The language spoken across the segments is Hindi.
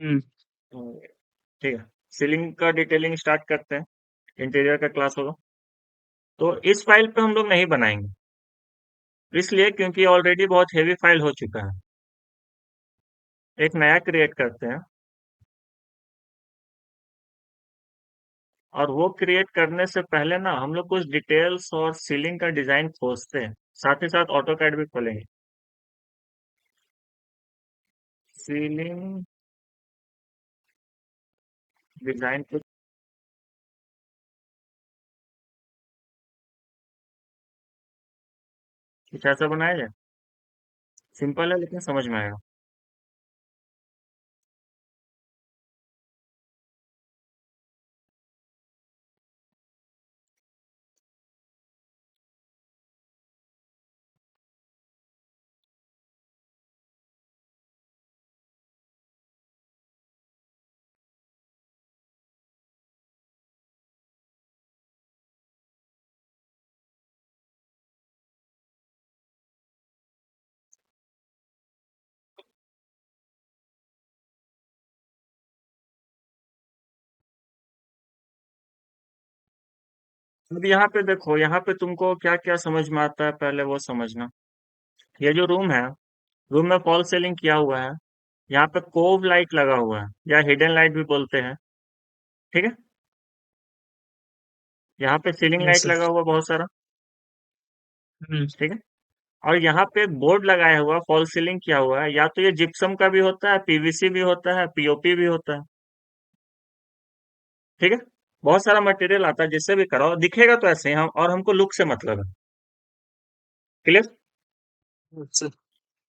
हम्म। तो ठीक है, सीलिंग का डिटेलिंग स्टार्ट करते हैं। इंटीरियर का क्लास होगा, तो इस फाइल पे हम लोग नहीं बनाएंगे, इसलिए क्योंकि ऑलरेडी बहुत हेवी फाइल हो चुका है। एक नया क्रिएट करते हैं, और वो क्रिएट करने से पहले ना हम लोग कुछ डिटेल्स और सीलिंग का डिजाइन खोजते हैं, साथ ही साथ ऑटो कैड भी खोलेंगे। सीलिंग डिजाइन कुछ ऐसा बनाया जाए, सिंपल है लेकिन समझ में आएगा। अब यहाँ पे देखो, यहाँ पे तुमको क्या क्या समझ में आता है पहले वो समझना। ये जो रूम है, रूम में फॉल सीलिंग किया हुआ है। यहाँ पे कोव लाइट लगा हुआ है, या हिडन लाइट भी बोलते हैं। ठीक है, यहाँ पे सीलिंग यस लाइट सर। लगा हुआ बहुत सारा। हम्म। ठीक है, और यहाँ पे एक बोर्ड लगाया हुआ, फॉल सीलिंग किया हुआ है। या तो ये जिप्सम का भी होता है, पीवीसी भी होता है, पीओपी भी होता है। ठीक है, बहुत सारा मटेरियल आता है, जिससे भी कराओ दिखेगा तो ऐसे ही हम, और हमको लुक से मतलब है। क्लियर। अच्छा।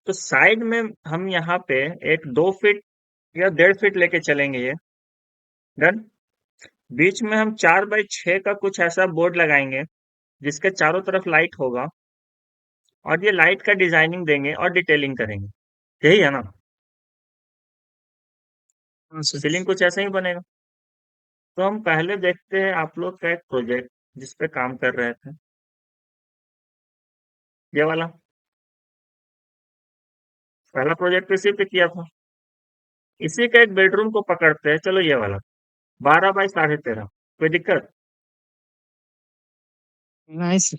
तो साइड में हम यहाँ पे एक 2 फीट या 1.5 फीट लेके चलेंगे ये। डन। बीच में हम 4x6 का कुछ ऐसा बोर्ड लगाएंगे, जिसके चारों तरफ लाइट होगा, और ये लाइट का डिजाइनिंग देंगे और डिटेलिंग करेंगे। यही है ना। हाँ सर। सीलिंग कुछ ऐसा ही बनेगा। तो हम पहले देखते हैं आप लोग का एक प्रोजेक्ट जिस पे काम कर रहे थे, ये वाला। पहला प्रोजेक्ट इसी पे किया था। इसी का एक बेडरूम को पकड़ते हैं, चलो ये वाला, 12x13.5। कोई दिक्कत? नाइस।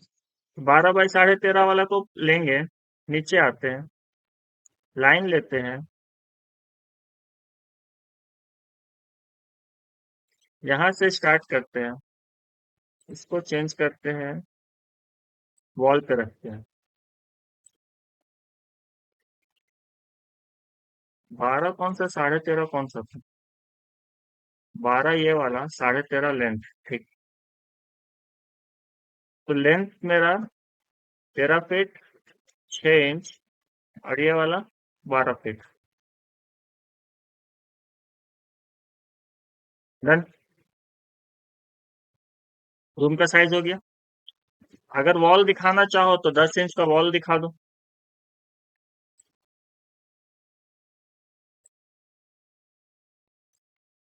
12x13.5 वाला को लेंगे, नीचे आते हैं, लाइन लेते हैं, यहाँ से स्टार्ट करते हैं, इसको चेंज करते हैं, वॉल पे रखते हैं। 12 कौन सा, 13.5 कौन सा था? 12 ये वाला, 13.5 लेंथ। ठीक। तो लेंथ मेरा 13 फीट 6 इंच, और ये वाला 12 फीट। डन। रूम का साइज हो गया। अगर वॉल दिखाना चाहो तो 10 इंच का वॉल दिखा दो।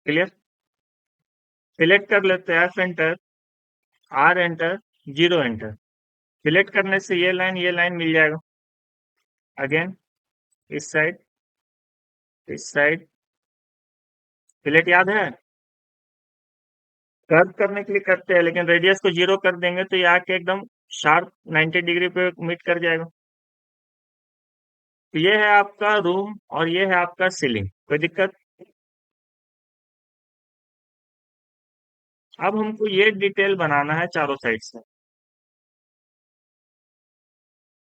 क्लियर। सिलेक्ट कर लेते हैं, F enter, R enter, zero enter. Select करने से ये लाइन मिल जाएगा। अगेन, इस साइड, इस साइड। सिलेक्ट याद है? कर्व करने के लिए करते हैं, लेकिन रेडियस को जीरो कर देंगे तो ये आके एकदम शार्प 90 डिग्री पे मीट कर जाएगा। तो ये है आपका रूम, और ये है आपका सीलिंग। कोई दिक्कत? अब हमको ये डिटेल बनाना है चारों साइड से,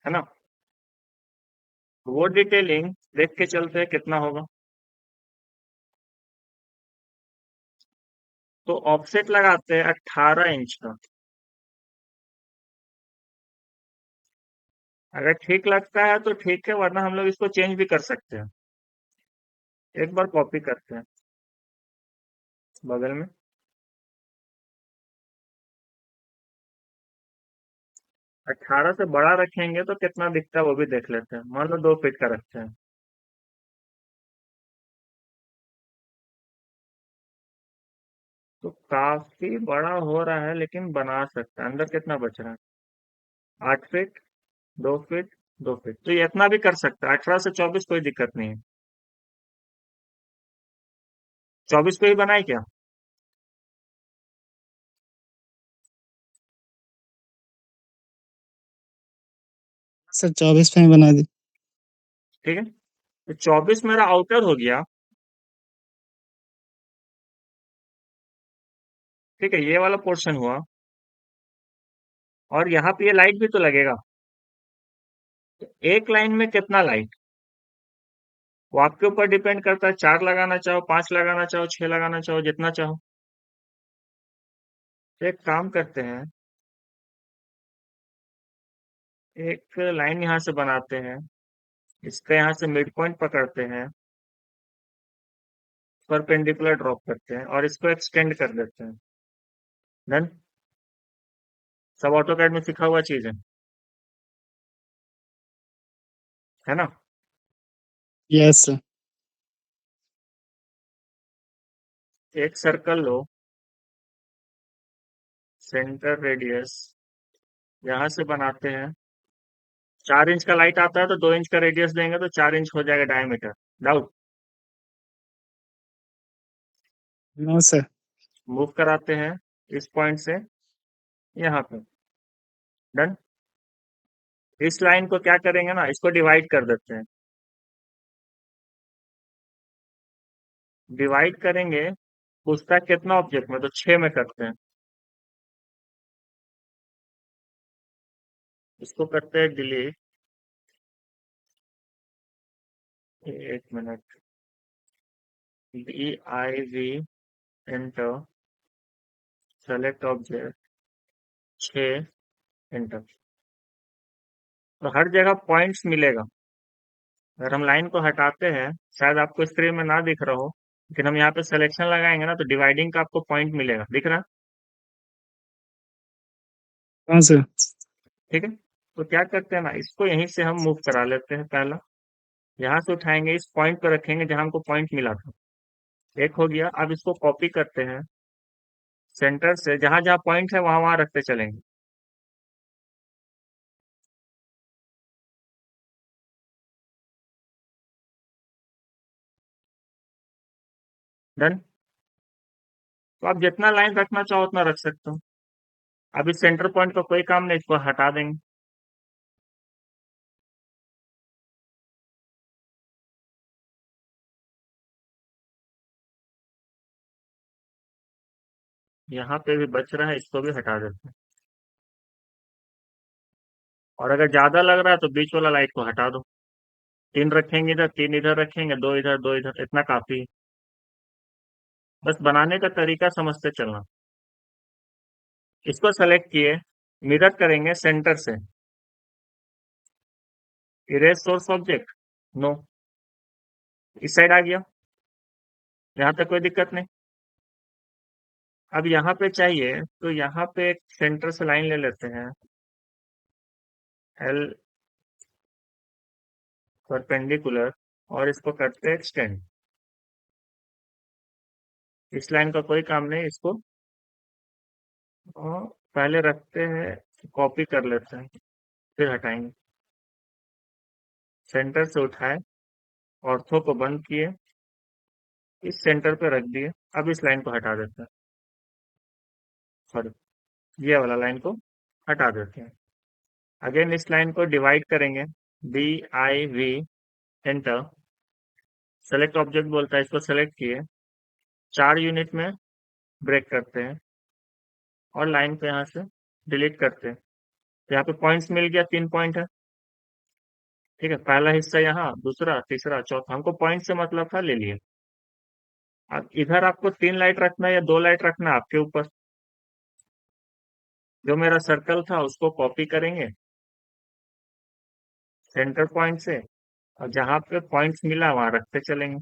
है ना। वो डिटेलिंग देख के चलते हैं कितना होगा। तो ऑफसेट लगाते हैं 18 इंच का। अगर ठीक लगता है तो ठीक है, वरना हम लोग इसको चेंज भी कर सकते हैं। एक बार कॉपी करते हैं, बगल में। 18 से बड़ा रखेंगे तो कितना दिखता है वो भी देख लेते हैं। मान लो 2 फीट का रखते हैं। तो काफी बड़ा हो रहा है, लेकिन बना सकते हैं। अंदर कितना बच रहा है? 8 फीट, 2 फीट, 2 फीट, तो ये इतना भी कर सकता है। 18 से 24 कोई दिक्कत नहीं है। 24 पे ही बनाए क्या? सर 24 पे ही बना दी। ठीक है, तो 24 मेरा आउटर हो गया। ठीक है, ये वाला पोर्शन हुआ। और यहाँ पे ये लाइट भी तो लगेगा। तो एक लाइन में कितना लाइट, वो आपके ऊपर डिपेंड करता है। 4 लगाना चाहो, 5 लगाना चाहो, 6 लगाना चाहो, जितना चाहो। तो एक काम करते हैं, एक लाइन यहाँ से बनाते हैं, इसका यहाँ से मिड पॉइंट पकड़ते हैं, परपेंडिकुलर ड्रॉप करते हैं और इसको एक्सटेंड कर देते हैं। डन। सब ऑटोकैड में सिखा हुआ चीज है ना? Yes sir. एक सर्कल लो, सेंटर रेडियस यहाँ से बनाते हैं। 4 इंच का लाइट आता है तो 2 इंच का रेडियस देंगे तो 4 इंच हो जाएगा diameter. Doubt? No sir. Move कराते हैं इस पॉइंट से यहाँ पे। डन। इस लाइन को क्या करेंगे ना, इसको डिवाइड कर देते हैं। डिवाइड करेंगे, पूछता है कितना ऑब्जेक्ट में, तो 6 में करते हैं। इसको करते हैं delete. 1 minute. DIV enter, select object, 6 enter. तो हर जगह पॉइंट्स मिलेगा। अगर हम लाइन को हटाते हैं, शायद आपको स्क्रीन में ना दिख रहा हो, लेकिन हम यहाँ पे सिलेक्शन लगाएंगे ना तो डिवाइडिंग का आपको पॉइंट मिलेगा, दिख रहा है? हाँ सर। ठीक है, तो क्या करते हैं ना, इसको यहीं से हम मूव करा लेते हैं। पहला यहाँ से उठाएंगे, इस पॉइंट पर रखेंगे जहां हमको पॉइंट मिला था। एक हो गया। अब इसको कॉपी करते हैं, सेंटर से जहां जहां पॉइंट है वहां वहां रखते चलेंगे। डन। तो आप जितना लाइन रखना चाहो उतना रख सकते हो। अब इस सेंटर पॉइंट का कोई काम नहीं, इसको हटा देंगे। यहाँ पे भी बच रहा है, इसको भी हटा देते हैं। और अगर ज्यादा लग रहा है तो बीच वाला लाइट को हटा दो। 3 रखेंगे इधर, 3 इधर रखेंगे, 2 इधर, 2 इधर, इतना काफी है। बस बनाने का तरीका समझते चलना। इसको सेलेक्ट किए, मिरर करेंगे सेंटर से, इरेज सोर्स ऑब्जेक्ट, नो, इस साइड आ गया। यहाँ तक कोई दिक्कत नहीं। अब यहाँ पे चाहिए तो यहाँ पे एक सेंटर से लाइन ले लेते हैं, एल परपेंडिकुलर, और इसको करते हैं एक्सटेंड। इस लाइन का कोई काम नहीं, इसको पहले रखते हैं, कॉपी कर लेते हैं, फिर हटाएंगे। सेंटर से उठाए, ऑर्थो को बंद किए, इस सेंटर पे रख दिए। अब इस लाइन को हटा देते हैं, सॉरी, ये वाला लाइन को हटा देते हैं। अगेन इस लाइन को डिवाइड करेंगे, DIV एंटर, सेलेक्ट ऑब्जेक्ट बोलता है, इसको सेलेक्ट किए, 4 यूनिट में ब्रेक करते हैं और लाइन को यहाँ से डिलीट करते हैं। तो यहाँ पे पॉइंट्स मिल गया, 3 पॉइंट है। ठीक है, पहला हिस्सा यहाँ, दूसरा, तीसरा, चौथा, हमको पॉइंट से मतलब था, ले लिए। अब इधर आपको 3 लाइट रखना है या 2 लाइट रखना है, आपके ऊपर। जो मेरा सर्कल था उसको कॉपी करेंगे सेंटर पॉइंट से, और जहां पे पॉइंट्स मिला वहां रखते चलेंगे।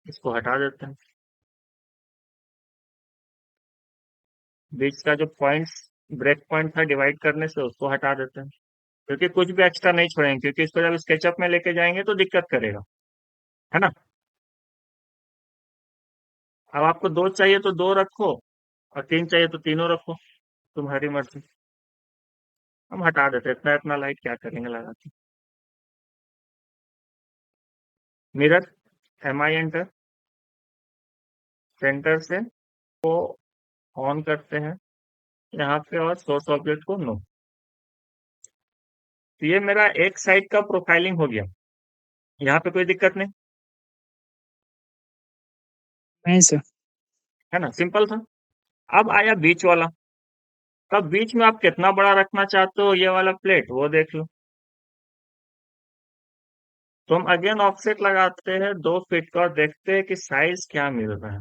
इसको हटा देते हैं। बीच का जो पॉइंट्स, ब्रेक पॉइंट था डिवाइड करने से, उसको हटा देते हैं। क्योंकि कुछ भी एक्स्ट्रा नहीं छोड़ेंगे, क्योंकि इसको जब स्केचअप में लेके जाएंगे तो दिक्कत करेगा, है ना? अब आपको 2 चाहिए तो 2 रखो, और 3 चाहिए तो तीनों रखो, तुम्हारी मर्जी। हम हटा देते हैं, इतना इतना लाइट क्या करेंगे लगा के। मिरर MI एंटर, सेंटर से को ऑन करते हैं यहाँ पे और सोर्स ऑब्जेक्ट को नो। तो ये मेरा एक साइड का प्रोफाइलिंग हो गया, यहाँ पे कोई दिक्कत नहीं नहीं सर। है ना, सिंपल था। अब आया बीच वाला। तब बीच में आप कितना बड़ा रखना चाहते हो ये वाला प्लेट वो देख लो। तो हम अगेन ऑफसेट लगाते हैं 2 फीट का और देखते हैं कि साइज क्या मिल रहा है।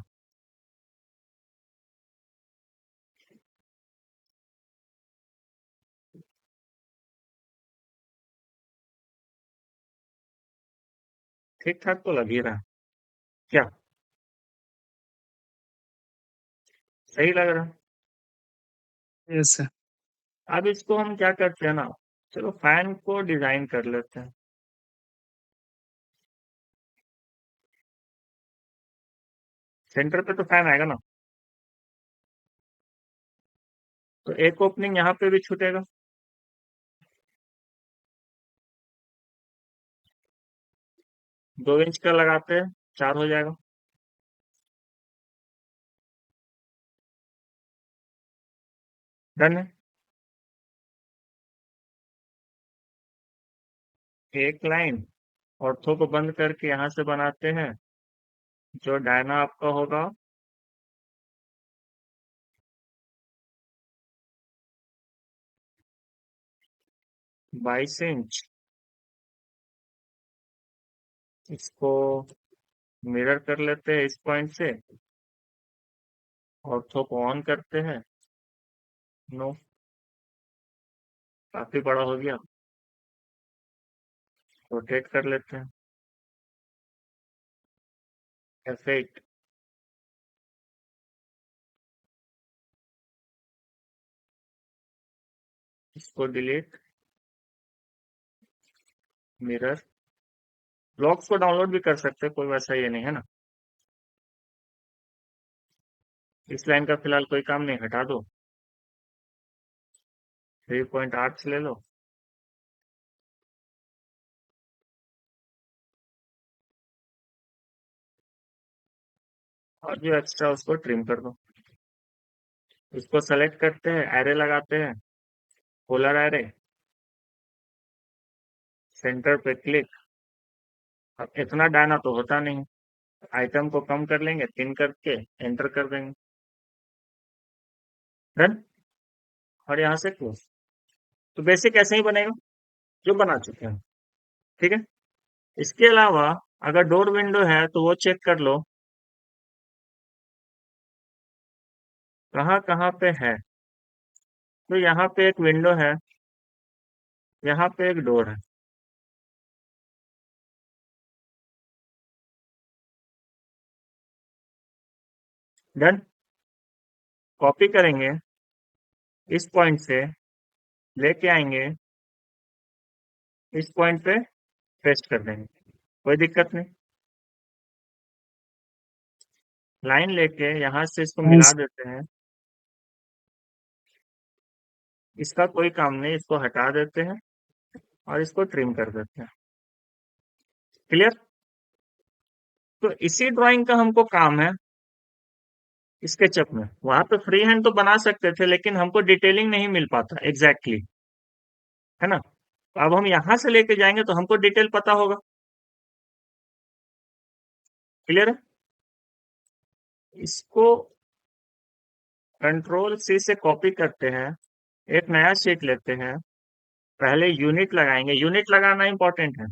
ठीक ठाक तो लग ही रहा है, क्या सही लग रहा है। Yes sir. अब इसको हम क्या करते हैं ना, चलो फैन को डिजाइन कर लेते हैं। सेंटर पे तो फैन आएगा ना, तो एक ओपनिंग यहाँ पे भी छूटेगा। 2 इंच का लगाते हैं, 4 हो जाएगा। डन है। एक लाइन ऑर्थो को बंद करके यहाँ से बनाते हैं, जो डायना आपका होगा 22 इंच। इसको मिरर कर लेते हैं इस पॉइंट से, ऑर्थो को ऑन करते हैं, नो, काफी बड़ा हो गया, रोटेट कर लेते हैं F8। इसको डिलीट, मिरर, ब्लॉक्स को डाउनलोड भी कर सकते हैं, कोई वैसा ये नहीं है ना। इस लाइन का फिलहाल कोई काम नहीं, हटा दो। 3.8 ले लो, और जो एक्स्ट्रा उसको ट्रिम कर दो। इसको सेलेक्ट करते हैं, एरे लगाते हैं, पोलर एरे, सेंटर पे क्लिक। अब इतना डायना तो होता नहीं, आइटम को कम कर लेंगे, 3 करके एंटर कर देंगे, डन। और यहाँ से क्लोज। तो बेसिक ऐसे ही बनेगा जो बना चुके हैं, ठीक है। इसके अलावा अगर डोर विंडो है तो वो चेक कर लो कहाँ कहाँ पे है। तो यहाँ पे एक विंडो है, यहाँ पे एक डोर है, डन। कॉपी करेंगे, इस पॉइंट से लेके आएंगे, इस पॉइंट पे पेस्ट कर देंगे, कोई दिक्कत नहीं। लाइन लेके यहाँ से इसको नहीं मिला सर। देते हैं, इसका कोई काम नहीं, इसको हटा देते हैं और इसको ट्रिम कर देते हैं, क्लियर। तो इसी ड्राइंग का हमको काम है स्केचअप में। वहां पे फ्री हैंड तो बना सकते थे लेकिन हमको डिटेलिंग नहीं मिल पाता एग्जैक्टली, है ना। अब हम यहां से लेके जाएंगे तो हमको डिटेल पता होगा, क्लियर है। इसको कंट्रोल C से कॉपी करते हैं, एक नया शीट लेते हैं, पहले यूनिट लगाएंगे, यूनिट लगाना इंपॉर्टेंट है,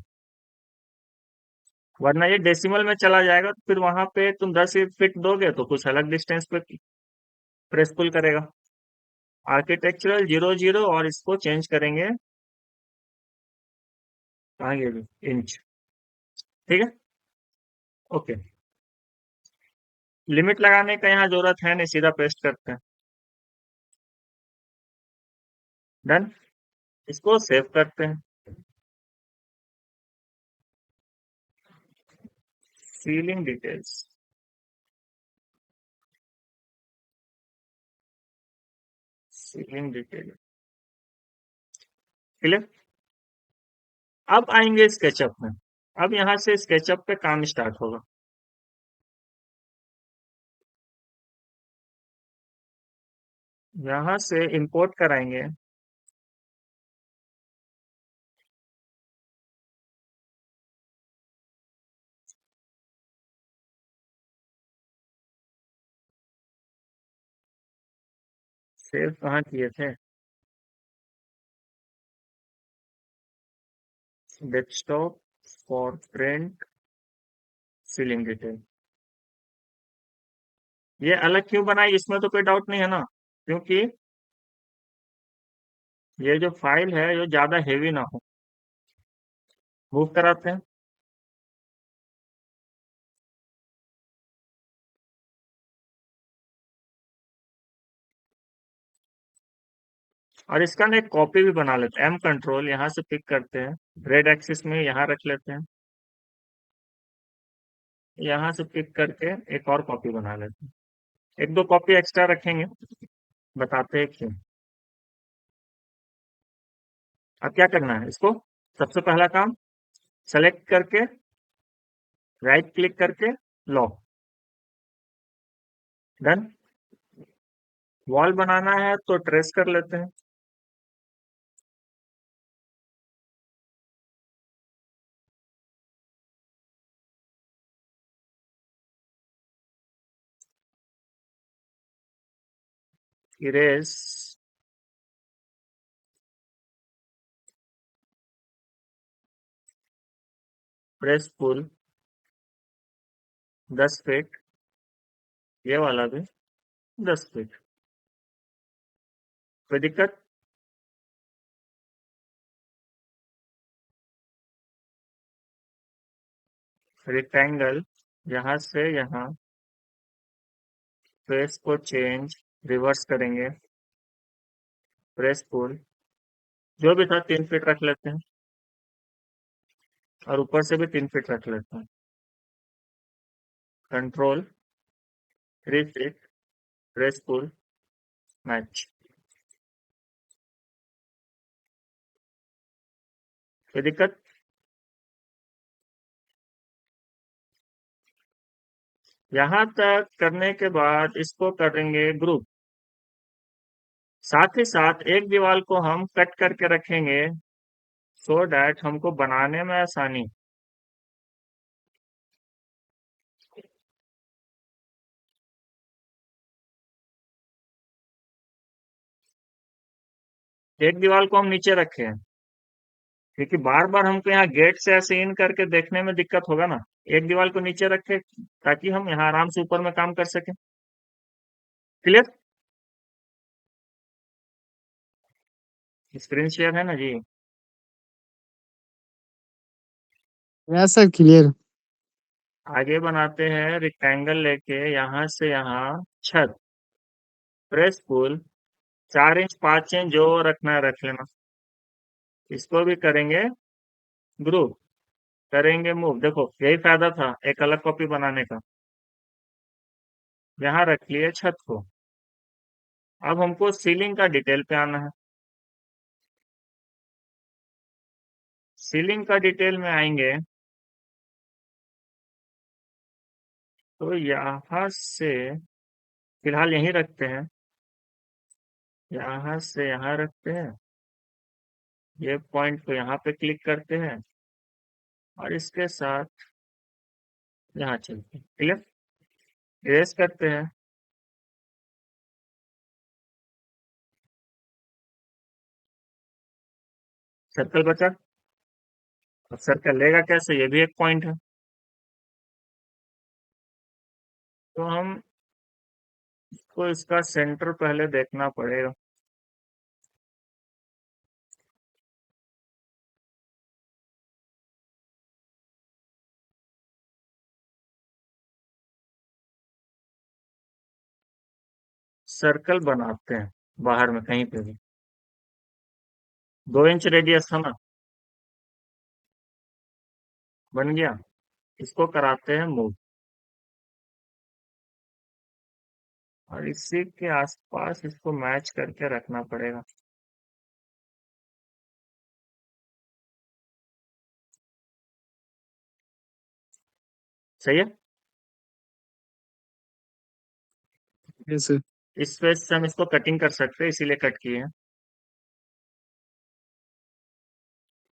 वरना ये डेसिमल में चला जाएगा तो फिर वहां पे तुम 10 फीट दोगे तो कुछ अलग डिस्टेंस पे प्रेस पुल करेगा। आर्किटेक्चरल 00 और इसको चेंज करेंगे, कहाँ ये इंच, ठीक है, ओके। लिमिट लगाने का यहाँ जरूरत है नहीं, सीधा पेस्ट करते हैं, डन। इसको सेव करते हैं, ceiling details, ceiling detail, clear. अब आएंगे स्केचअप में, अब यहाँ से स्केचअप पे काम स्टार्ट होगा। यहाँ से इंपोर्ट कराएंगे। सेव कहाँ किए थे? Desktop, for print, ceiling detail. ये अलग क्यों बनाई, इसमें तो कोई डाउट नहीं है ना, क्योंकि ये जो फाइल है ये ज्यादा हेवी ना हो। मूव कराते हैं। और इसका ना एक कॉपी भी बना लेते हैं। एम कंट्रोल यहाँ से पिक करते हैं, रेड एक्सिस में यहाँ रख लेते हैं, यहाँ से पिक करके एक और कॉपी बना लेते हैं। एक दो कॉपी एक्स्ट्रा रखेंगे, बताते हैं क्यों। अब क्या करना है इसको? सबसे पहला काम, सेलेक्ट करके राइट क्लिक करके लॉक। डन। वॉल बनाना है तो ट्रेस कर लेते हैं। इरेज, प्रेस पुल 10 फीट, ये वाला भी 10 फीट। कोई दिक्कत? रेक्टेंगल, यहाँ से यहाँ फेस को चेंज, रिवर्स करेंगे, प्रेस पुल, जो भी था 3 फीट रख लेते हैं, और ऊपर से भी 3 फीट रख लेते हैं। कंट्रोल 3 फीट, प्रेस पुल, मैच। कोई दिक्कत? यहाँ तक करने के बाद इसको करेंगे ग्रुप। साथ ही साथ एक दीवार को हम कट करके रखेंगे, सो डैट हमको बनाने में आसानी। एक दीवार को हम नीचे रखे हैं, क्योंकि बार बार हमको यहाँ गेट से ऐसे इन करके देखने में दिक्कत होगा ना। एक दीवार को नीचे रखे ताकि हम यहाँ आराम से ऊपर में काम कर सकें। क्लियर? स्क्रीन शेयर है ना जी? Yes sir, clear. आगे बनाते हैं रेक्टेंगल लेके यहाँ से यहाँ छत, प्रेस पुल, 4 इंच 5 इंच जो रखना है रख लेना। इसको भी करेंगे ग्रुप, करेंगे मूव। देखो यही फायदा था एक अलग कॉपी बनाने का। यहाँ रख लिए छत को। अब हमको सीलिंग का डिटेल पे आना है। सीलिंग का डिटेल में आएंगे तो यहाँ से फिलहाल यहीं रखते हैं, यहाँ से यहाँ रखते हैं, ये पॉइंट को यहाँ पे क्लिक करते हैं, और इसके साथ यहाँ चलते हैं। क्लियर? इरेज करते हैं। सर्कल बचा। अब सर्कल लेगा कैसे, ये भी एक पॉइंट है। तो हम को इसका सेंटर पहले देखना पड़ेगा। सर्कल बनाते हैं बाहर में कहीं पे भी। 2 इंच रेडियस था ना, बन गया। इसको कराते हैं मूव, और इसी के आसपास इसको मैच करके रखना पड़ेगा। सही है। Yes sir. इस वजह से हम इसको कटिंग कर सकते हैं, इसीलिए कट किए हैं।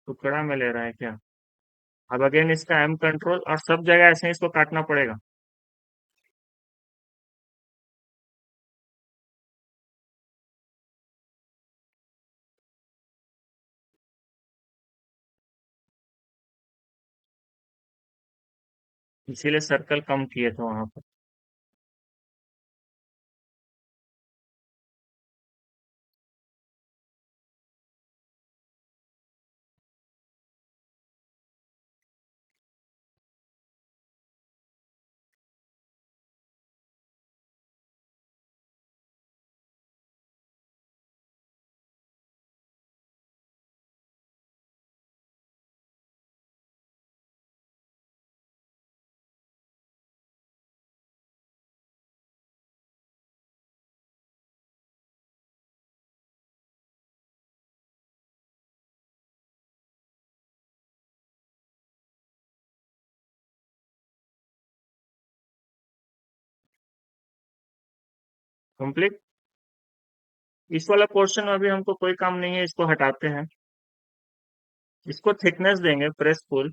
टुकड़ा में ले रहा है क्या? अब अगेन इसका एम कंट्रोल, और सब जगह ऐसे ही इसको काटना पड़ेगा। इसीलिए सर्कल कम किए थे वहां पर। कंप्लीट। इस वाला पोर्शन में अभी हमको कोई काम नहीं है, इसको हटाते हैं। इसको थिकनेस देंगे प्रेस पुल।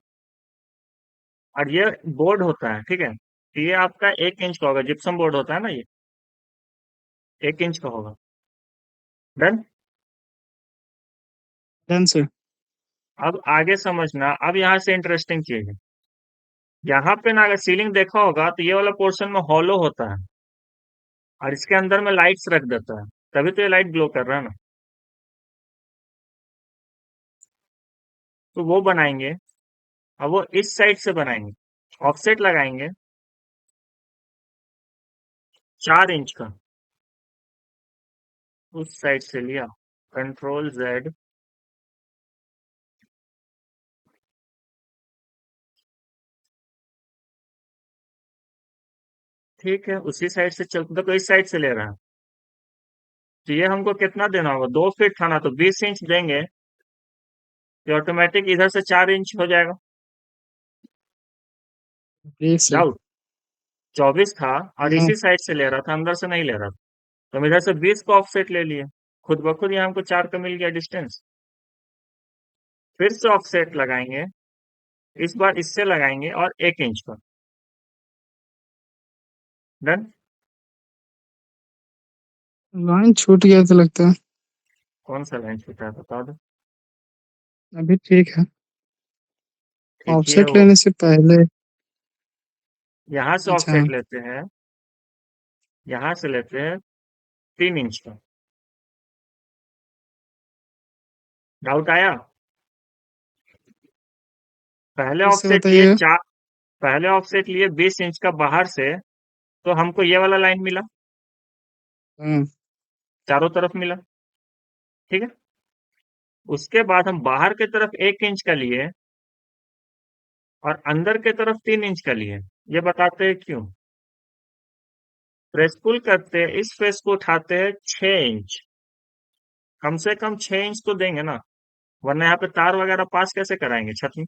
और ये बोर्ड होता है, ठीक है, तो ये आपका 1 इंच का होगा, जिप्सम बोर्ड होता है ना, ये 1 इंच का होगा। डन। Done sir. अब आगे समझना, अब यहाँ से इंटरेस्टिंग चीज है। यहाँ पे ना, अगर सीलिंग देखा होगा तो ये वाला पोर्शन में हॉलो होता है, और इसके अंदर में लाइट्स रख देता है, तभी तो ये लाइट ग्लो कर रहा है ना। तो वो बनाएंगे। अब वो इस साइड से बनाएंगे, ऑफसेट लगाएंगे 4 इंच का। उस साइड से लिया, Ctrl Z। ठीक है, उसी साइड से चल, तो इस साइड से ले रहा है। तो ये हमको कितना देना होगा? 2 फीट था ना, तो 20 इंच देंगे, तो ऑटोमेटिक इधर से 4 इंच हो जाएगा। Yes sir. डाउट? 24 था, और नो। इसी साइड से ले रहा था, अंदर से नहीं ले रहा था। तो हम इधर से 20 का ऑफसेट ले लिए, खुद ब खुद यहाँ हमको 4 का मिल गया डिस्टेंस। फिर से ऑफसेट लगाएंगे, इस बार इससे लगाएंगे, और 1 इंच का। डन। लाइन छूट गया तो लगता है। कौन सा लाइन छूटा है बता दो। अभी ठीक है। ठीक है ऑफसेट वो, लेने से पहले। यहाँ से अच्छा हाँ। ऑफसेट लेते हैं, यहाँ से लेते हैं 3 इंच का। डाउट आया? पहले फिर से ऑफसेट लिए बताइएगा। 4, पहले ऑफसेट लिए 20 इंच का बाहर से, तो हमको ये वाला लाइन मिला, हाँ। चारों तरफ मिला, ठीक है। उसके बाद हम बाहर की तरफ 1 इंच का लिए, और अंदर की तरफ 3 इंच का लिए। ये बताते हैं क्यों। प्रेस पुल करते हैं, इस फेस को उठाते हैं 6 इंच, कम से कम 6 इंच तो देंगे ना, वरना यहाँ पे तार वगैरह पास कैसे कराएंगे छत में।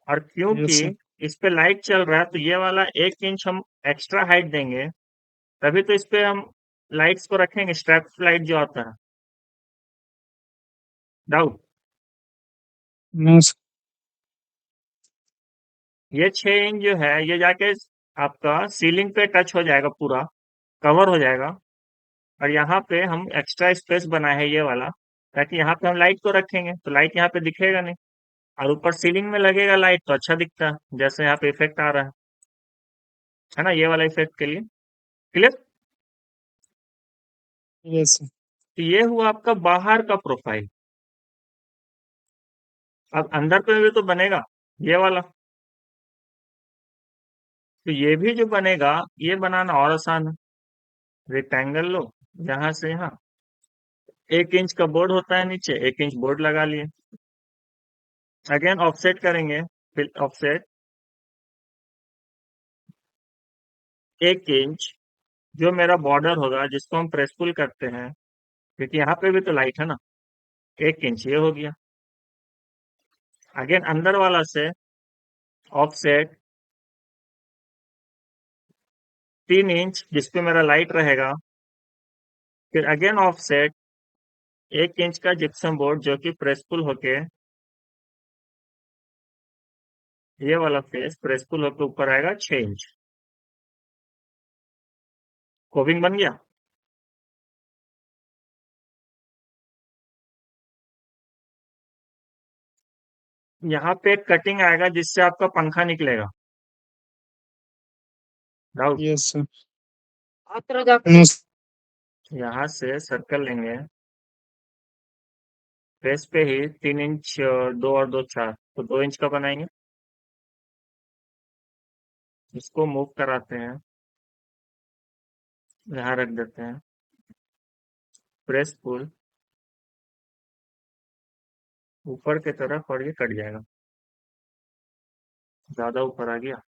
और क्योंकि यस सर। इस पे लाइट चल रहा है, तो ये वाला 1 इंच हम एक्स्ट्रा हाइट देंगे, तभी तो इस पे हम लाइट्स को रखेंगे, स्ट्रैप लाइट जो आता है। डाउट? No sir. ये 6 इंच जो है, ये जाके आपका सीलिंग पे टच हो जाएगा, पूरा कवर हो जाएगा। और यहाँ पे हम एक्स्ट्रा स्पेस बनाए है ये वाला, ताकि यहाँ पे हम लाइट को रखेंगे, तो लाइट यहाँ पे दिखेगा नहीं, और ऊपर सीलिंग में लगेगा लाइट, तो अच्छा दिखता है, जैसे यहाँ पे इफेक्ट आ रहा है ना, ये वाला इफेक्ट के लिए। क्लियर? Yes sir. तो ये हुआ आपका बाहर का प्रोफाइल। अब अंदर पे भी तो बनेगा ये वाला, तो ये भी जो बनेगा, ये बनाना और आसान है। रेक्टेंगल लो, यहाँ से यहाँ 1 इंच का बोर्ड होता है, नीचे 1 इंच बोर्ड लगा लिए। अगेन ऑफसेट करेंगे, फिर ऑफसेट 1 इंच, जो मेरा बॉर्डर होगा जिसको हम प्रेस पुल करते हैं, क्योंकि यहाँ पे भी तो लाइट है ना। 1 इंच ये हो गया। अगेन अंदर वाला से ऑफसेट 3 इंच जिसपे मेरा लाइट रहेगा। फिर अगेन ऑफसेट 1 इंच का जिप्सम बोर्ड जो कि प्रेसफुल होके ये वाला फेस प्रेसफुल होके ऊपर आएगा 6 इंच। कोबिंग बन गया। यहाँ पे एक कटिंग आएगा जिससे आपका पंखा निकलेगा। Doubt. Yes sir. No sir. यहाँ से सर्कल लेंगे फेस पे ही 3 इंच, 2 और 2 4, तो 2 इंच का बनाएंगे। इसको मूव कराते हैं, यहाँ रख देते हैं, प्रेस पुल ऊपर की तरफ और ये कट जाएगा। ज्यादा ऊपर आ गया।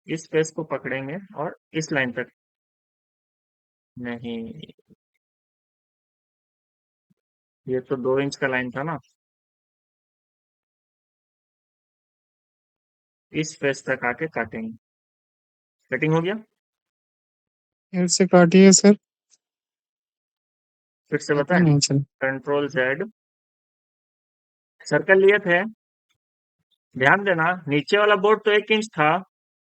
इस फेस को पकड़ेंगे और इस लाइन तक। नहीं, ये तो 2 इंच का लाइन था ना। इस फेस तक आके काटेंगे। कटिंग हो गया। फिर से काटिए सर। फिर से पता बताएं। नहीं चल। Ctrl Z। सर्कल लिए थे। ध्यान देना नीचे वाला बोर्ड तो 1 इंच था,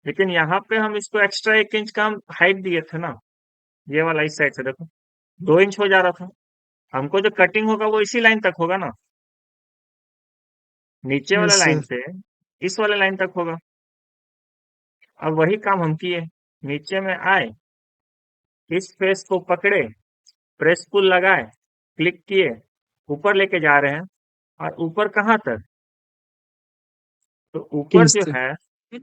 लेकिन यहाँ पे हम इसको एक्स्ट्रा 1 इंच का हम हाइट दिए थे ना। ये वाला इस साइड से देखो 2 इंच हो जा रहा था। हमको जो कटिंग होगा वो इसी लाइन तक होगा ना, नीचे वाला यस लाइन सर। से इस वाले लाइन तक होगा। अब वही काम हम किए, नीचे में आए, इस फेस को पकड़े, प्रेस पुल लगाए, क्लिक किए, ऊपर लेके जा रहे हैं। और ऊपर कहाँ तक? तो ऊपर किस जो तक? है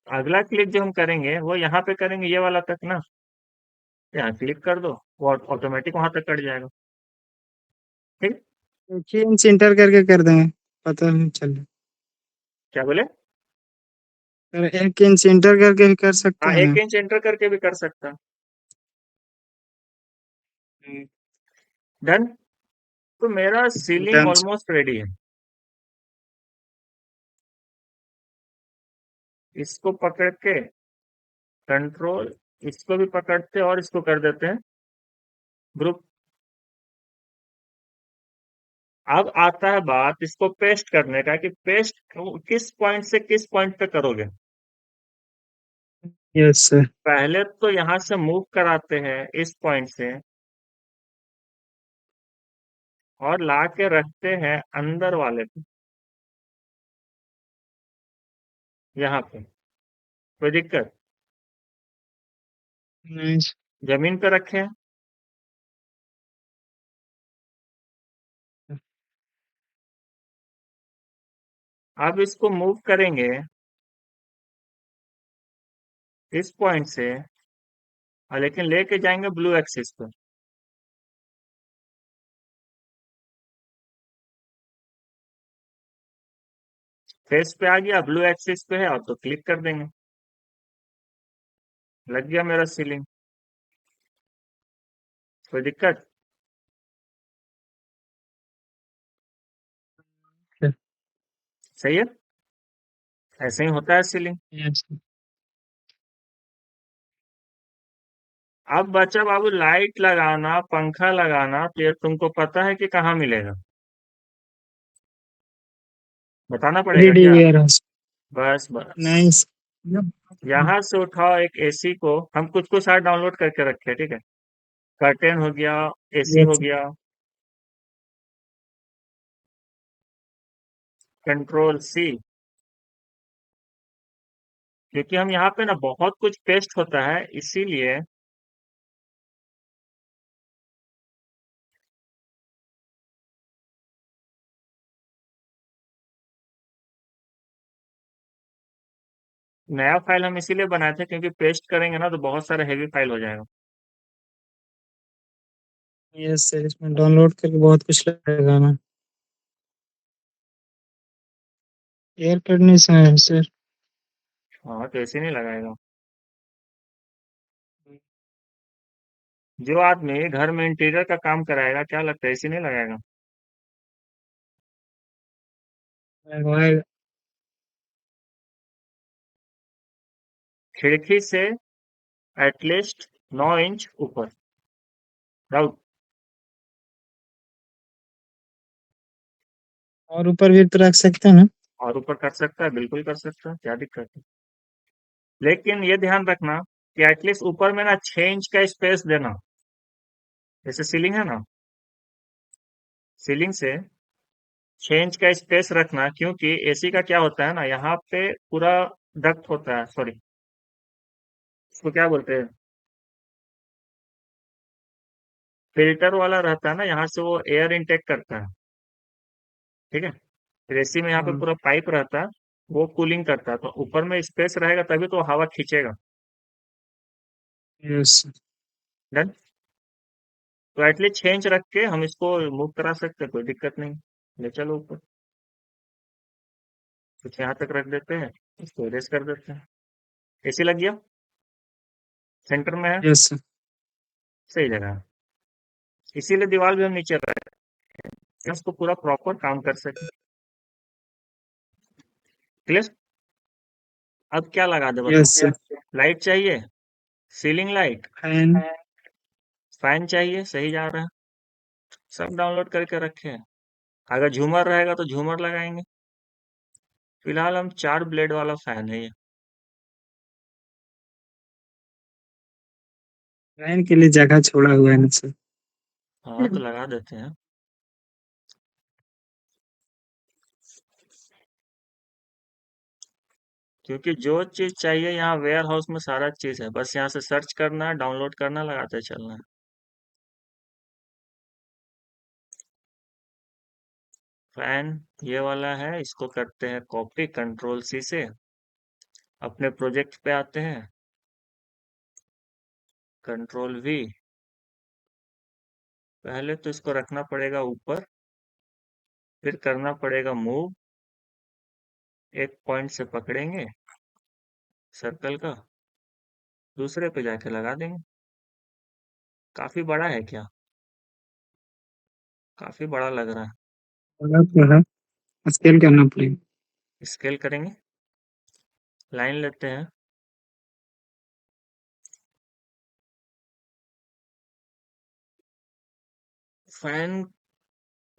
अगला क्लिक जो हम करेंगे वो यहाँ पे करेंगे, ये वाला तक ना। यहाँ क्लिक कर दो, वो ऑटोमेटिक वहां तक कट जाएगा। ठीक। एक ही इंच इंटर करके कर देंगे। पता नहीं चल। क्या बोले? सर 1 इंच इंटर करके भी कर सकते हाँ, हैं एक ना? इंच एंटर करके भी कर सकता। डन। तो मेरा सीलिंग डन। ऑलमोस्ट रेडी है। इसको पकड़ के कंट्रोल, इसको भी पकड़ते और इसको कर देते हैं ग्रुप। अब आता है बात इसको पेस्ट करने का कि पेस्ट किस पॉइंट से किस पॉइंट पे करोगे। Yes sir. पहले तो यहां से मूव कराते हैं इस पॉइंट से और ला के रखते हैं अंदर वाले पे, यहाँ पे। कोई दिक्कत? नहीं। जमीन पे रखे हैं। अब इसको मूव करेंगे इस पॉइंट से, और लेकिन लेके जाएंगे ब्लू एक्सिस पे। फेस पे आ गया, ब्लू एक्सिस पे है, और तो क्लिक कर देंगे। लग गया मेरा सीलिंग। कोई दिक्कत? सही है। ऐसे ही होता है सीलिंग। यस। अब बच्चा बाबू लाइट लगाना, पंखा लगाना, तो ये तुमको पता है कि कहाँ मिलेगा? बताना पड़ेगा एलईडी क्या? Warehouse. बस बस। नहीं। यहाँ से उठाओ एक एसी को, हम कुछ कुछ साथ डाउनलोड करके रखे, ठीक है। कर्टेन हो गया, एसी हो यस। गया, Ctrl C। क्योंकि हम यहाँ पे ना बहुत कुछ पेस्ट होता है, इसीलिए नया फाइल हम इसीलिए बनाए थे, क्योंकि पेस्ट करेंगे ना तो बहुत सारा हेवी फाइल हो जाएगा। यस सर, इसमें डाउनलोड करके बहुत कुछ लगेगा ना। एयर कंडीशनर है सर। हाँ, तो ऐसे नहीं लगाएगा। जो आदमी घर में इंटीरियर का काम कराएगा, क्या लगता है ऐसे नहीं लगाएगा? लगवाएगा। खिड़की से एटलीस्ट 9 इंच ऊपर। डाउट? और ऊपर भी तो रख सकते हैं ना। और ऊपर कर सकता है, बिल्कुल कर सकता है, क्या दिक्कत है। लेकिन ये ध्यान रखना कि एटलीस्ट ऊपर में ना 6 इंच का स्पेस देना। जैसे सीलिंग है ना, सीलिंग से 6 इंच का स्पेस रखना, क्योंकि एसी का क्या होता है ना, यहाँ पे पूरा डक्ट होता है, सॉरी उसको क्या बोलते हैं, फिल्टर वाला रहता है ना, यहाँ से वो एयर इनटेक करता है। ठीक है। फिर एसी में यहाँ पे हाँ। पूरा पाइप रहता है, वो कूलिंग करता है, तो ऊपर में स्पेस रहेगा तभी तो हवा खींचेगा। यस। डन। तो एटलीस्ट 6 इंच रख के हम इसको मूव करा सकते हैं, कोई दिक्कत नहीं। ले चलो ऊपर, कुछ यहाँ तक रख देते हैं, इसको इरेज कर देते हैं। एसी लग गया, सेंटर में है, यस। सही जगह है। इसीलिए दीवार भी हम नीचे रख के उसको पूरा प्रॉपर काम कर सके। क्लियर? अब क्या लगा दे यस। बताओ? लाइट चाहिए, सीलिंग लाइट, फैन। फैन चाहिए, सही जा रहा है, सब डाउनलोड करके रखे हैं। अगर झूमर रहेगा तो झूमर लगाएंगे। फिलहाल हम 4 ब्लेड वाला फैन है ये। फैन के लिए जगह छोड़ा हुआ है ना सर। हाँ तो लगा देते हैं, क्योंकि जो चीज चाहिए यहाँ वेयर हाउस में सारा चीज है, बस यहाँ से सर्च करना है, डाउनलोड करना, लगाते चलना है। फैन ये वाला है, इसको करते हैं कॉपी कंट्रोल सी से, अपने प्रोजेक्ट पे आते हैं, कंट्रोल वी। पहले तो इसको रखना पड़ेगा ऊपर, फिर करना पड़ेगा मूव, एक पॉइंट से पकड़ेंगे सर्कल का, दूसरे पे जाके लगा देंगे। काफी बड़ा है क्या? काफी बड़ा लग रहा बड़ा तो है, स्केल करना पड़ेगा। है। स्केल करेंगे, लाइन लेते हैं, फैन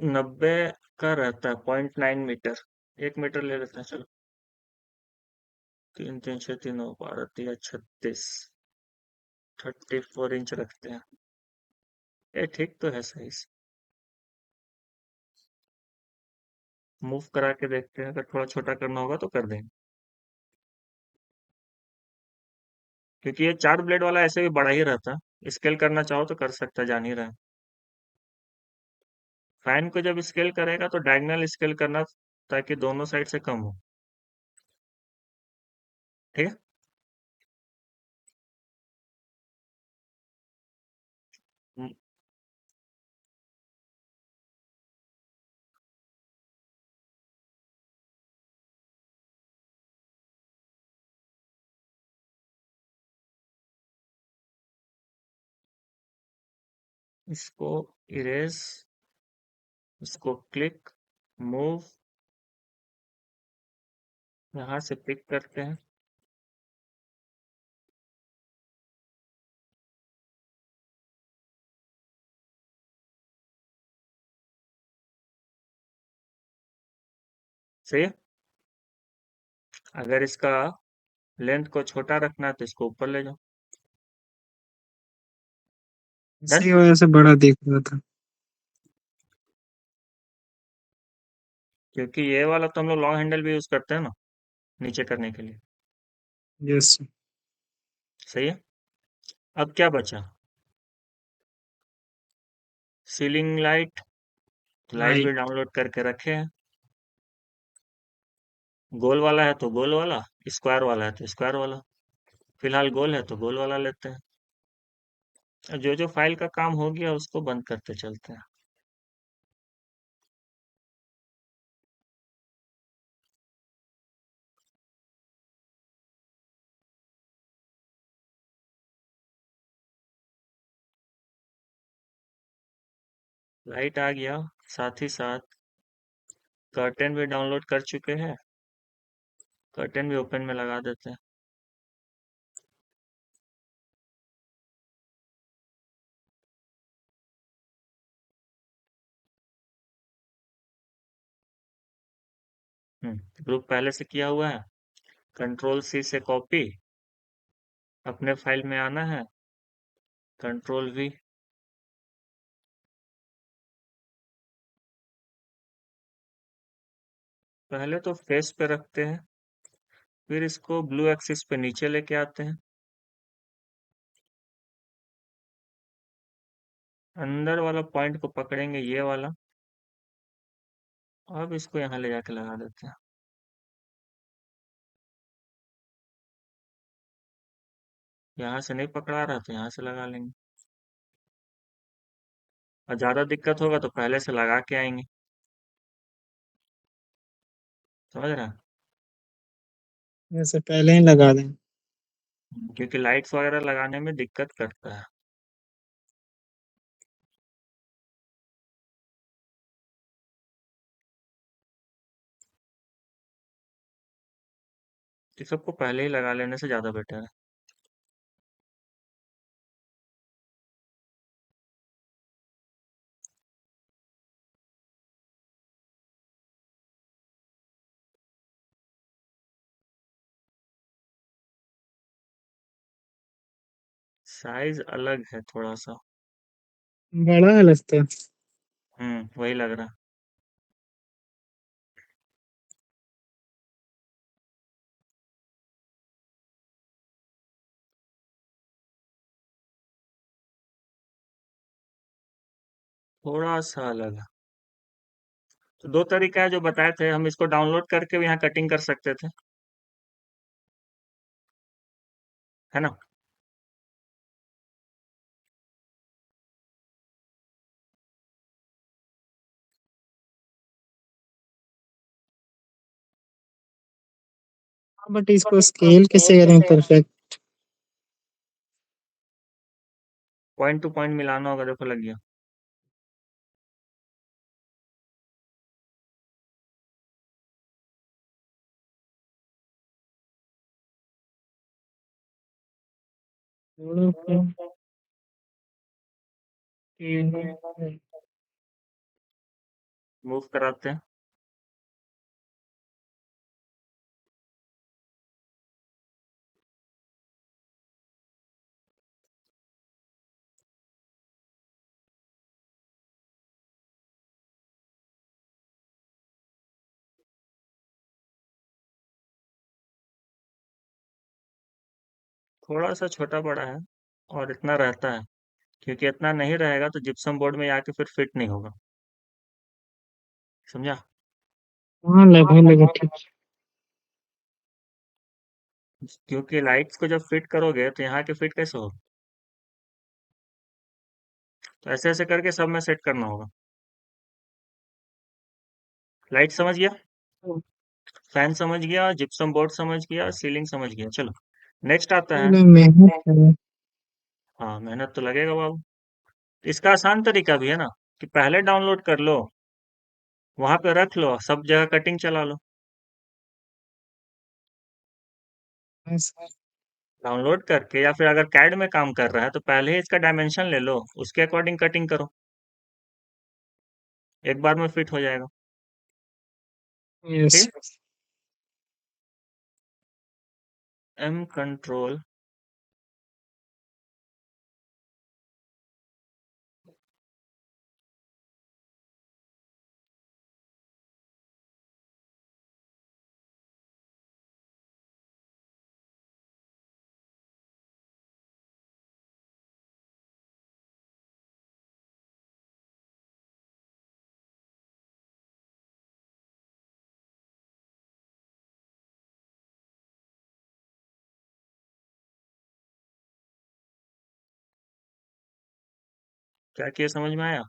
90 का रहता है, 0.9 मीटर, 1 मीटर ले लेते हैं चलो। 3 3 6 3 12 36, 34 इंच रखते हैं। ये ठीक तो है, सही से मूव करा के देखते हैं, अगर थोड़ा छोटा करना होगा तो कर देंगे, क्योंकि ये 4 ब्लेड वाला ऐसे भी बड़ा ही रहता है, स्केल करना चाहो तो कर सकता है, जान ही रहे हैं। फैन को जब स्केल करेगा तो डायगनल स्केल करना, ताकि दोनों साइड से कम हो। ठीक है। हम्म, इसको इरेज, इसको क्लिक, मूव, यहाँ से पिक करते हैं, सही है। अगर इसका लेंथ को छोटा रखना है तो इसको ऊपर ले जाओ। डन। इसी वजह से बड़ा दिख रहा था। क्योंकि ये वाला तो हम लोग लॉन्ग हैंडल भी यूज करते हैं ना, नीचे करने के लिए। यस। सही है। अब क्या बचा? सीलिंग लाइट, लाइट भी लाइट। डाउनलोड करके रखे हैं। गोल वाला है तो गोल वाला, स्क्वायर वाला है तो स्क्वायर वाला। फिलहाल गोल है तो गोल वाला लेते हैं। और जो जो फाइल का काम हो गया उसको बंद करते चलते हैं। लाइट आ गया, साथ ही साथ कर्टेन भी डाउनलोड कर चुके हैं, कर्टेन भी ओपन में लगा देते हैं। ग्रुप पहले से किया हुआ है। कंट्रोल सी से कॉपी, अपने फाइल में आना है, कंट्रोल वी। पहले तो फेस पे रखते हैं, फिर इसको ब्लू एक्सिस पे नीचे लेके आते हैं, अंदर वाला पॉइंट को पकड़ेंगे, ये वाला। अब इसको यहाँ ले जाके लगा देते हैं। यहाँ से नहीं पकड़ा रहा तो यहाँ से लगा लेंगे, और ज्यादा दिक्कत होगा तो पहले से लगा के आएंगे। समझ रहा है? जैसे पहले ही लगा दें। क्योंकि लाइट्स वगैरह लगाने में दिक्कत करता है। ये सबको पहले ही लगा लेने से ज्यादा बेटर है। साइज अलग है थोड़ा सा। बड़ा है लगता है। वही लग रहा है। थोड़ा सा अलग है। तो दो तरीका है जो बताए थे, हम इसको डाउनलोड करके भी यहाँ कटिंग कर सकते थे, है ना? बट इसको स्केल कैसे करें परफेक्ट? पॉइंट टू पॉइंट मिलाना होगा, देखो लग गया। थोड़ा सा मूव कराते हैं। थोड़ा सा छोटा बड़ा है, और इतना रहता है, क्योंकि इतना नहीं रहेगा तो जिप्सम बोर्ड में आके फिर फिट नहीं होगा। समझा? हाँ, लगभग लगभग ठीक। क्योंकि लाइट्स को जब फिट करोगे तो यहाँ के फिट कैसे होगा? तो ऐसे ऐसे करके सब में सेट करना होगा। लाइट समझ गया, फैन समझ गया, जिप्सम बोर्ड समझ गया, सीलिंग समझ गया। चलो नेक्स्ट आता है। पहले मेहनत करें। हाँ, मेहनत तो लगेगा बाबू। इसका आसान तरीका भी है ना, कि पहले डाउनलोड कर लो, वहां पे रख लो, सब जगह कटिंग चला लो। बस, डाउनलोड करके, या फिर अगर कैड में काम कर रहा है तो पहले ही इसका डायमेंशन ले लो, उसके अकॉर्डिंग कटिंग करो, एक बार में फिट हो जाएगा। यस। ठीक है। एम कंट्रोल, क्या किया समझ में आया?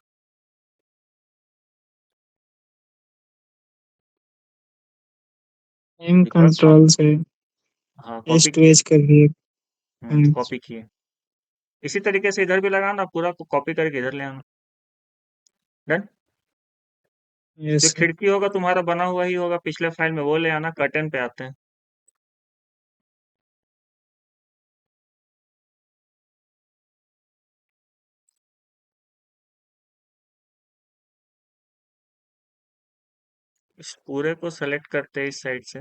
एम बिकॉज कंट्रोल से हाँ, कॉपी टेस्ट किए। वेज कर दिए। कॉपी किए। इसी तरीके से इधर भी लगाना, पूरा कॉपी करके इधर ले आना। डन। जो यस। खिड़की होगा तुम्हारा बना हुआ ही होगा पिछले फाइल में, वो ले आना। कर्टन पे आते हैं। इस पूरे को सेलेक्ट करते हैं इस साइड से,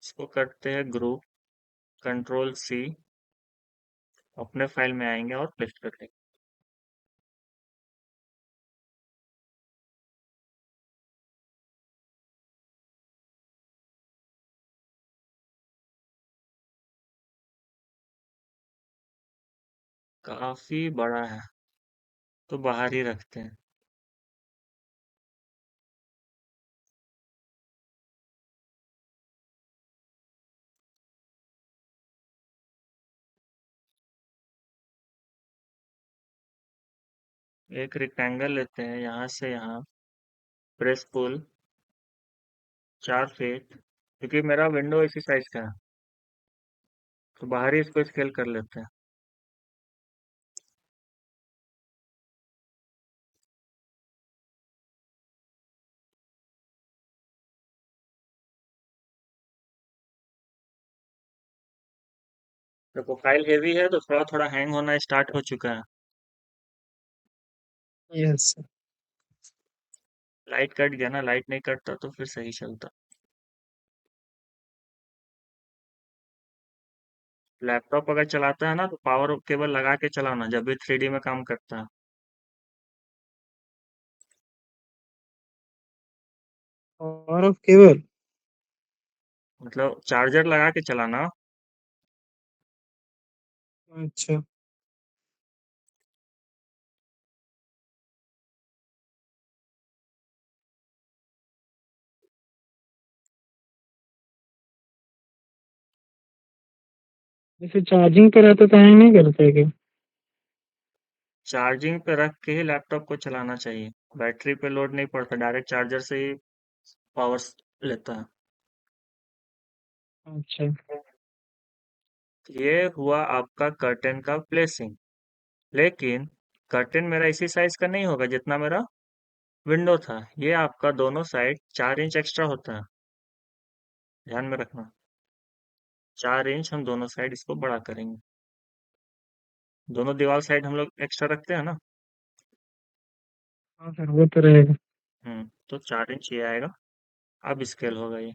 इसको करते हैं ग्रुप, कंट्रोल सी, अपने फाइल में आएंगे और पेस्ट कर देंगे। काफी बड़ा है, तो बाहर ही रखते हैं। एक रेक्टेंगल लेते हैं, यहाँ से यहाँ, प्रेस पुल 4 फीट, क्योंकि मेरा विंडो इसी साइज का है, तो बाहर ही इसको स्केल कर लेते हैं। देखो फाइल हेवी है तो थोड़ा थोड़ा हैंग होना स्टार्ट हो चुका है। यस। लाइट कट गया ना, लाइट नहीं कटता तो फिर सही चलता। लैपटॉप अगर चलाता है ना तो पावर केबल लगा के चलाना जब भी 3D में काम करता है। और ऑफ केबल। मतलब चार्जर लगा के चलाना। अच्छा। जैसे चार्जिंग पे रहता तो हैंग नहीं करता है क्या? चार्जिंग पे रख के ही लैपटॉप को चलाना चाहिए, बैटरी पे लोड नहीं पड़ता, डायरेक्ट चार्जर से ही पावर लेता है। अच्छा। ये हुआ आपका कर्टेन का प्लेसिंग, लेकिन कर्टेन मेरा इसी साइज का नहीं होगा जितना मेरा विंडो था। ये आपका दोनों साइड 4 इंच एक्स्ट्रा होता है, ध्यान में रखना। 4 इंच हम दोनों साइड इसको बड़ा करेंगे। दोनों दीवार साइड हम लोग एक्स्ट्रा रखते हैं ना। हाँ सर, वो तो रहेगा। तो 4 इंच ये आएगा। अब स्केल होगा ये।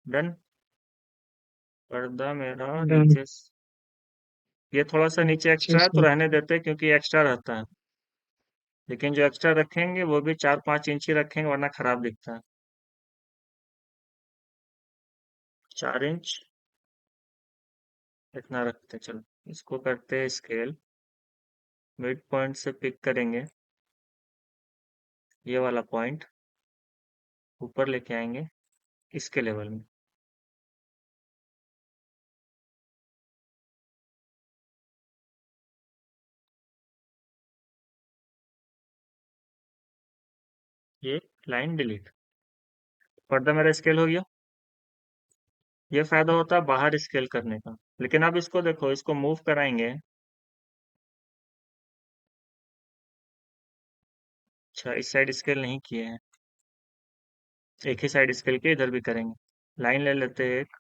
डन। पर्दा मेरा डन। ये थोड़ा सा नीचे अच्छे एक्स्ट्रा है तो से। रहने देते हैं क्योंकि एक्स्ट्रा रहता है, लेकिन जो एक्स्ट्रा रखेंगे वो भी 4-5 इंच ही रखेंगे वरना खराब दिखता है। 4 इंच इतना रखते हैं, चलो इसको करते हैं स्केल। मिड पॉइंट से पिक करेंगे ये वाला पॉइंट, ऊपर लेके आएंगे इसके लेवल में। ये लाइन डिलीट, पर्दा मेरा स्केल हो गया। ये फायदा होता है बाहर स्केल करने का, लेकिन अब इसको देखो, इसको मूव कराएंगे। अच्छा, इस साइड स्केल नहीं किए हैं, एक ही साइड स्केल के इधर भी करेंगे। लाइन ले लेते हैं एक।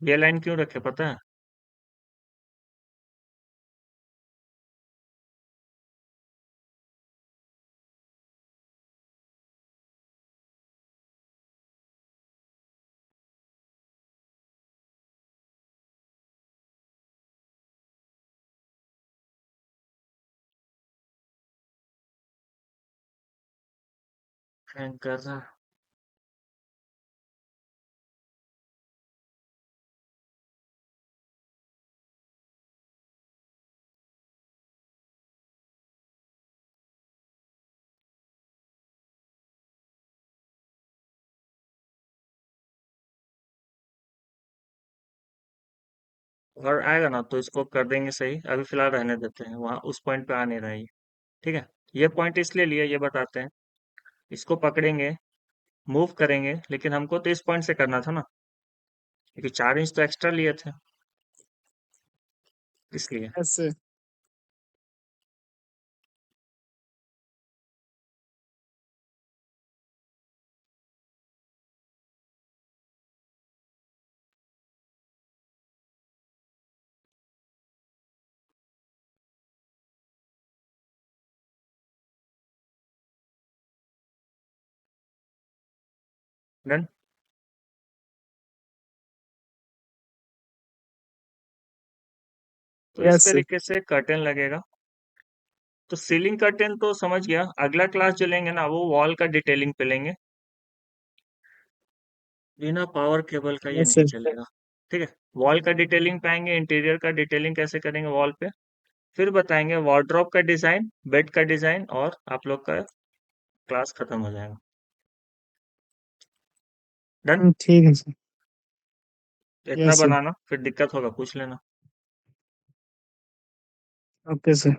ये लाइन क्यों रखे पता है? हैंग कर रहा। और आएगा ना तो इसको कर देंगे सही, अभी फिलहाल रहने देते हैं, वहां उस पॉइंट पे आ नहीं रहा है ये। ठीक है। ये पॉइंट इसलिए लिए ये बताते हैं। इसको पकड़ेंगे, मूव करेंगे, लेकिन हमको तो इस पॉइंट से करना था ना, क्योंकि 4 इंच तो एक्स्ट्रा लिए थे इसलिए। ऐसे। डन। तो इस यस सर। तरीके से कर्टेन लगेगा। तो सीलिंग कर्टेन तो समझ गया, अगला क्लास जो लेंगे ना वो वॉल का डिटेलिंग पे लेंगे। बिना पावर केबल का ये यस नहीं सर। चलेगा। ठीक है। वॉल का डिटेलिंग पे आएंगे, इंटीरियर का डिटेलिंग कैसे करेंगे वॉल पे, फिर बताएंगे वार्डरोब का डिजाइन, बेड का डिजाइन, और आप लोग का क्लास खत्म हो जाएगा। डन। ठीक है सर। इतना यस सर। बनाना, फिर दिक्कत होगा पूछ लेना। Okay sir.